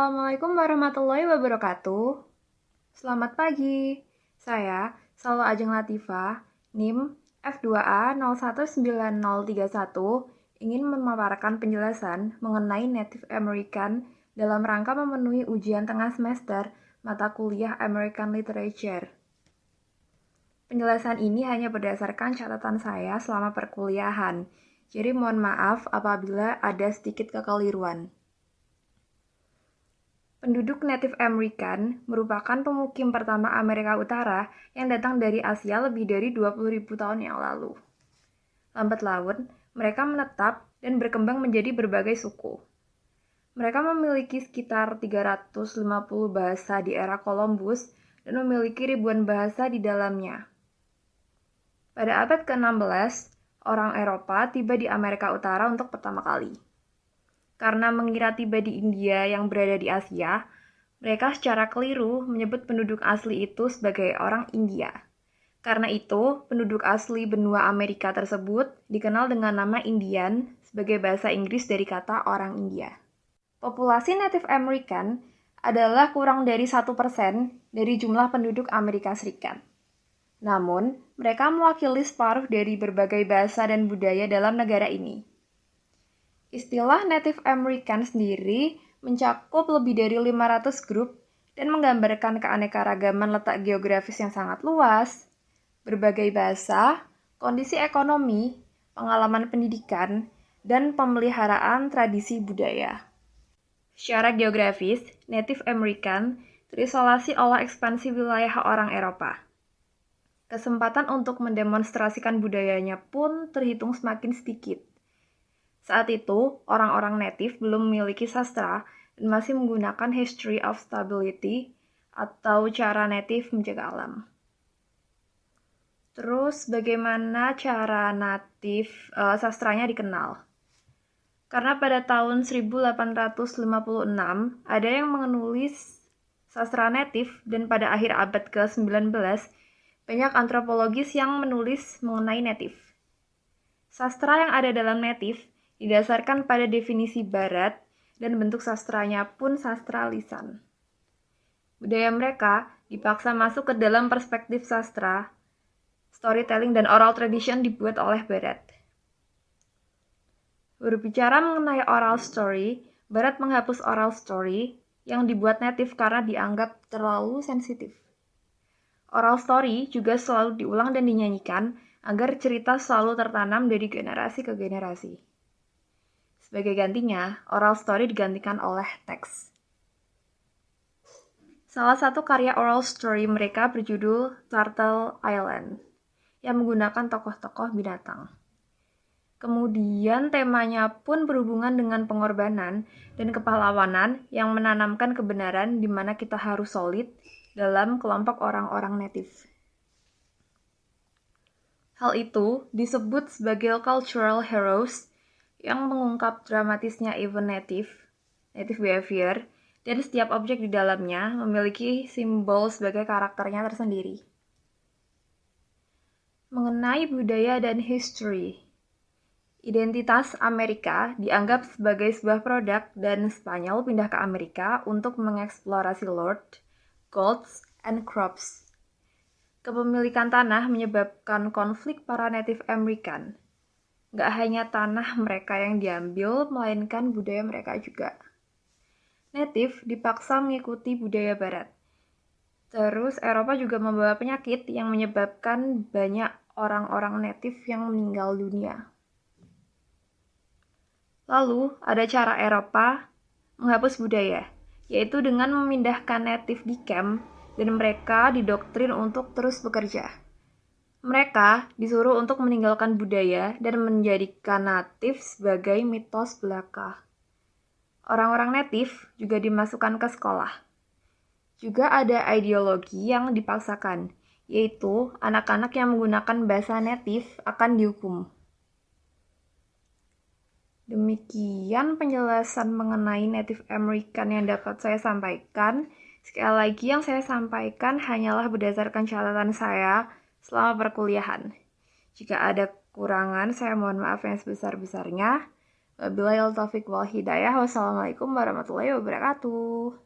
Assalamualaikum warahmatullahi wabarakatuh. Selamat pagi. Saya Salwa Ajeng Latifah, NIM F2A019031, ingin memaparkan penjelasan mengenai Native American dalam rangka memenuhi ujian tengah semester mata kuliah American Literature. Penjelasan ini hanya berdasarkan catatan saya selama perkuliahan, jadi mohon maaf apabila ada sedikit kekeliruan. Penduduk Native American merupakan pemukim pertama Amerika Utara yang datang dari Asia lebih dari 20.000 tahun yang lalu. Lambat laun, mereka menetap dan berkembang menjadi berbagai suku. Mereka memiliki sekitar 350 bahasa di era Columbus dan memiliki ribuan bahasa di dalamnya. Pada abad ke-16, orang Eropa tiba di Amerika Utara untuk pertama kali. Karena mengira tiba di India yang berada di Asia, mereka secara keliru menyebut penduduk asli itu sebagai orang India. Karena itu, penduduk asli benua Amerika tersebut dikenal dengan nama Indian sebagai bahasa Inggris dari kata orang India. Populasi Native American adalah kurang dari 1% dari jumlah penduduk Amerika Serikat. Namun, mereka mewakili separuh dari berbagai bahasa dan budaya dalam negara ini. Istilah Native American sendiri mencakup lebih dari 500 grup dan menggambarkan keanekaragaman letak geografis yang sangat luas, berbagai bahasa, kondisi ekonomi, pengalaman pendidikan, dan pemeliharaan tradisi budaya. Secara geografis, Native American terisolasi oleh ekspansi wilayah orang Eropa. Kesempatan untuk mendemonstrasikan budayanya pun terhitung semakin sedikit. Saat itu, orang-orang native belum memiliki sastra dan masih menggunakan history of stability atau cara native menjaga alam. Terus, bagaimana cara native sastranya dikenal? Karena pada tahun 1856, ada yang menulis sastra native dan pada akhir abad ke-19, banyak antropologis yang menulis mengenai native. Sastra yang ada dalam native didasarkan pada definisi barat dan bentuk sastranya pun sastra lisan. Budaya mereka dipaksa masuk ke dalam perspektif sastra, storytelling dan oral tradition dibuat oleh barat. Berbicara mengenai oral story, barat menghapus oral story yang dibuat native karena dianggap terlalu sensitif. Oral story juga selalu diulang dan dinyanyikan agar cerita selalu tertanam dari generasi ke generasi. Sebagai gantinya, oral story digantikan oleh teks. Salah satu karya oral story mereka berjudul Turtle Island, yang menggunakan tokoh-tokoh binatang. Kemudian temanya pun berhubungan dengan pengorbanan dan kepahlawanan yang menanamkan kebenaran di mana kita harus solid dalam kelompok orang-orang native. Hal itu disebut sebagai cultural heroes yang mengungkap dramatisnya event native behavior, dan setiap objek di dalamnya memiliki simbol sebagai karakternya tersendiri. Mengenai budaya dan history, identitas Amerika dianggap sebagai sebuah produk dan Spanyol pindah ke Amerika untuk mengeksplorasi golds, and crops. Kepemilikan tanah menyebabkan konflik para Native American. Gak hanya tanah mereka yang diambil, melainkan budaya mereka juga. Native dipaksa mengikuti budaya barat. Terus Eropa juga membawa penyakit yang menyebabkan banyak orang-orang native yang meninggal dunia. Lalu ada cara Eropa menghapus budaya, yaitu dengan memindahkan native di camp dan mereka didoktrin untuk terus bekerja. Mereka disuruh untuk meninggalkan budaya dan menjadikan natif sebagai mitos belaka. Orang-orang natif juga dimasukkan ke sekolah. Juga ada ideologi yang dipaksakan, yaitu anak-anak yang menggunakan bahasa natif akan dihukum. Demikian penjelasan mengenai Native American yang dapat saya sampaikan. Sekali lagi yang saya sampaikan hanyalah berdasarkan catatan saya selama perkuliahan. Jika ada kekurangan, saya mohon maaf yang sebesar-besarnya. Wabillahi taufiq wal hidayah. Wassalamualaikum warahmatullahi wabarakatuh.